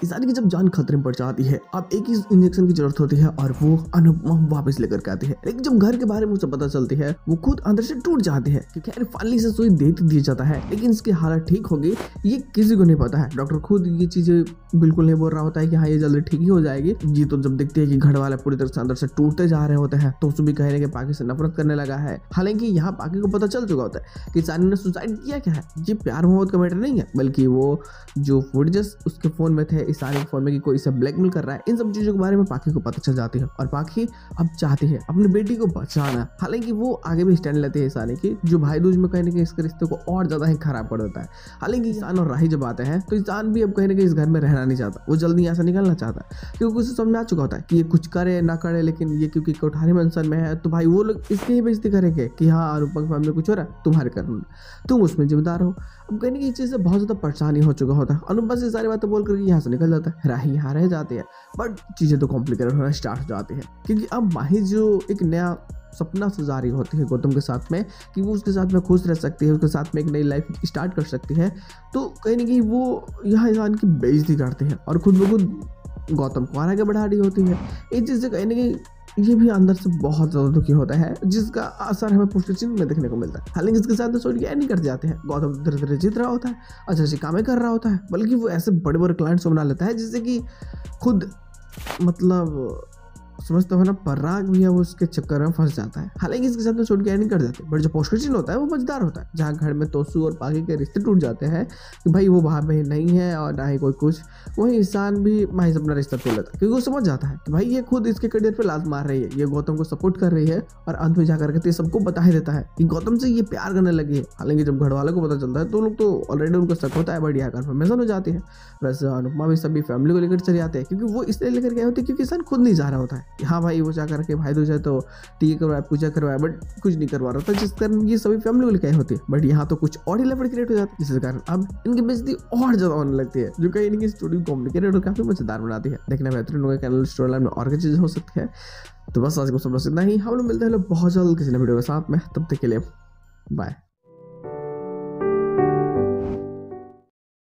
ईशान की जब जान खतरे में पड़ जाती है, अब एक ही इंजेक्शन की जरूरत होती है और वो अनुपमा वापस लेकर के आती है। लेकिन जब घर के बारे में उसे पता चलती है, वो खुद अंदर से टूट जाती है कि खैर फाइनली से सुई दे दिया जाता है, लेकिन इसकी हालत ठीक होगी ये किसी को नहीं पता है। डॉक्टर खुद ये चीजें बिल्कुल नहीं बोल रहा होता है कि हाँ ये जल्दी ठीक ही हो जाएगी। जी तो जब देखते हैं कि घर वाले पूरी तरह से अंदर से टूटते जा रहे होते हैं, तो उसे भी कहने के पाकि से नफरत करने लगा है। हालांकि यहाँ पाकि को पता चल चुका होता है कि ईशान ने सुसाइड किया क्या है। ये प्यार मोहब्बत का मैटर नहीं है, बल्कि वो जो फुटेजेस उसके फोन में थे, ईशान के फोन में कि कोई इसे ब्लैकमेल कर रहा है, इन सब चीजों के बारे में पाकि को पता चल जाती है और पाकि अब चाहती है अपनी बेटी को बचाना। हालांकि वो आगे भी स्टैंड लेते हैं ईशान की, जो भाई दूज में कहने के इसके रिश्ते को और ज्यादा ही खराब कर देता है। हालांकि ईशान और राही जब आते हैं तो ईशान भी अब कहने के इस घर में रहना नहीं चाहता, वो जल्दी यहाँ से निकलना चाहता है, क्योंकि उसे समझ में आ चुका होता है कि ये कुछ करे ना करे, लेकिन ये क्योंकि कोठारी मेंशन में है तो भाई वो लोग इसकी ही बेइज्जती करेंगे कि हाँ अनुपमा के मामले कुछ हो रहा है, तुम्हारे कारण, तुम उसमें जिम्मेदार हो। अब कहने की इस चीज़ से बहुत ज़्यादा परेशानी हो चुका होता है। अनुपमा से सारी बातें बोल करके यहाँ से निकल जाता है, राही यहाँ रह जाती है, बट चीज़ें तो कॉम्प्लिकेटेड होना स्टार्ट हो जाती है, क्योंकि अब माही जो एक नया सपना सजा रही होती है गौतम के साथ में कि वो उसके साथ में खुश रह सकती है, उसके साथ में एक नई लाइफ स्टार्ट कर सकती है, तो कहीं ना कहीं वो यहाँ ईशान की बेइज्जती करते हैं और खुद ब खुद गौतम को आगे बढ़ा रही होती है। इस चीज़ से कहीं ना कहीं ये भी अंदर से बहुत ज़्यादा दुखी होता है, जिसका असर हमें पोस्टर चिन्ह में देखने को मिलता है। हालांकि इसके साथ स्टोरी नहीं कर जाते हैं, गौतम धीरे धीरे जीत रहा होता है, अच्छी अच्छी कामें कर रहा होता है, बल्कि वो ऐसे बड़े बड़े क्लाइंट्स को बना लेता है जिससे कि खुद मतलब समझते हो ना पराग भी है वो उसके चक्कर में फंस जाता है। हालांकि इसके साथ में छोड़ के नहीं कर जाते, बट जो पोस्ट क्रेडिट होता है वो मजेदार होता है, जहाँ घर में तोसू और पागी के रिश्ते टूट जाते हैं कि भाई वो भाई बहन नहीं है और ना ही कोई कुछ, वहीं ईशान भी माही से अपना रिश्ता तोड़ लेता है, क्योंकि वो समझ जाता है कि भाई ये खुद इसके करियर पे लात मार रही है, ये गौतम को सपोर्ट कर रही है, और अंत में जाकर के सबको बता ही देता है कि गौतम से ये प्यार करने लगी है। हालांकि जब घर वालों को पता चलता है तो लोग तो ऑलरेडी उनको शक होता है, बट यहाँ कन्फर्मेशन हो जाती है। वैसे अनुपमा भी सभी फैमिली को लेकर चले जाते हैं, क्योंकि वो इसलिए लेकर गए होते हैं क्योंकि ईशान खुद नहीं जा रहा होता है कि हाँ भाई वो करके भाई दूज है तो टीके करवाया, पूजा करवाया, बट कुछ नहीं करवा रहा था, जिस कारण ये सभी फैमिली को लेकर होती है। बट यहाँ तो कुछ और ही लफड़ क्रिएट हो जाती है, जिसके कारण अब इनकी बेइज्जती और ज्यादा होने लगती है, जो कहीं इनकी स्टोरी कॉम्प्लिकेटेड और काफी मजेदार बनाती है। देखना बेहतरीन होगा कैनल स्टोरी लाइन में और क्या चीजें हो सकती है। तो बस आज को सब इतना ही, हम लोग मिलते हैं बहुत जल्द किसी नए वीडियो के साथ में, तब तक के लिए बाय।